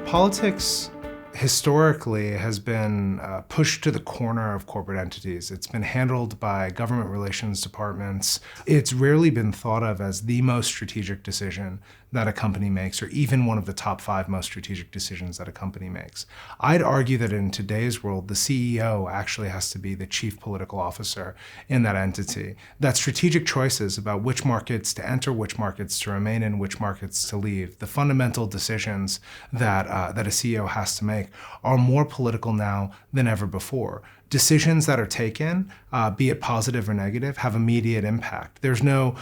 Politics historically has been pushed to the corner of corporate entities. It's been handled by government relations departments. It's rarely been thought of as the most strategic decision that a company makes, or even one of the top 5 most strategic decisions that a company makes. I'd argue that in today's world, the CEO actually has to be the chief political officer in that entity. That strategic choices about which markets to enter, which markets to remain in, which markets to leave, the fundamental decisions that a CEO has to make are more political now than ever before. Decisions that are taken, be it positive or negative, have immediate impact. There's no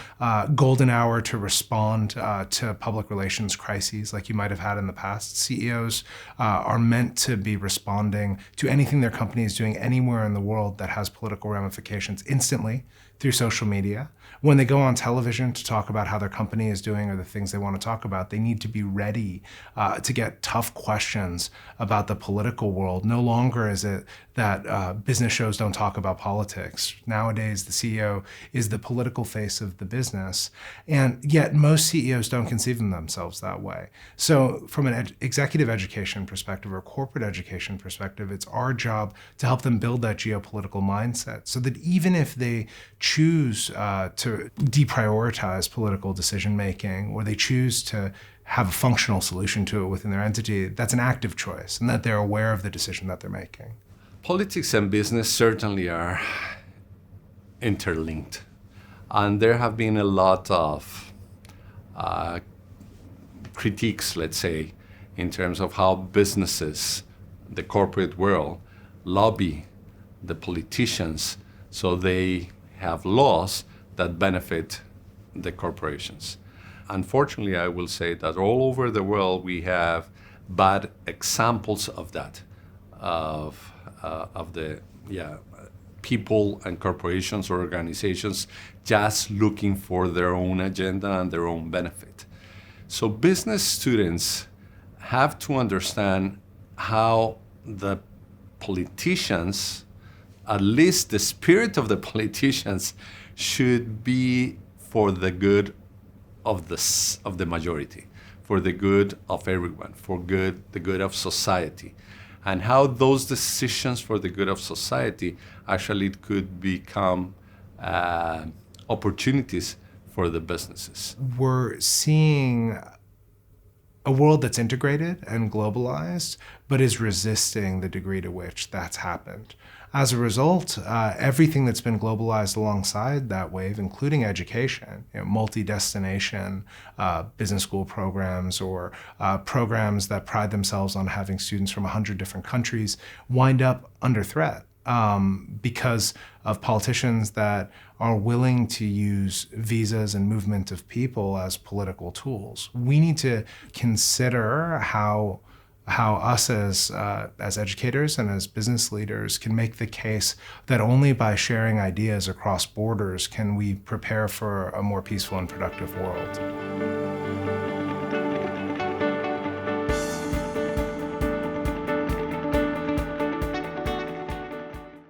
golden hour to respond to public relations crises like you might have had in the past. CEOs are meant to be responding to anything their company is doing anywhere in the world that has political ramifications instantly through social media. When they go on television to talk about how their company is doing or the things they want to talk about, they need to be ready to get tough questions about the political world. No longer is it that business shows don't talk about politics. Nowadays, the CEO is the political face of the business, and yet most CEOs don't conceive of themselves that way. So from an executive education perspective or corporate education perspective, it's our job to help them build that geopolitical mindset so that even if they choose to deprioritize political decision-making, or they choose to have a functional solution to it within their entity, that's an active choice, and that they're aware of the decision that they're making. Politics and business certainly are interlinked. And there have been a lot of critiques, let's say, in terms of how businesses, the corporate world, lobby the politicians so they have laws that benefit the corporations. Unfortunately, I will say that all over the world we have bad examples of that, of the people and corporations or organizations just looking for their own agenda and their own benefit. So business students have to understand how the politicians, at least the spirit of the politicians, should be for the good of the majority, for the good of everyone, for the good of society, and how those decisions for the good of society actually could become opportunities for the businesses. We're seeing a world that's integrated and globalized, but is resisting the degree to which that's happened. As a result, everything that's been globalized alongside that wave, including education, multi-destination business school programs or programs that pride themselves on having students from 100 different countries, wind up under threat because of politicians that are willing to use visas and movement of people as political tools. We need to consider how us as educators and as business leaders can make the case that only by sharing ideas across borders can we prepare for a more peaceful and productive world.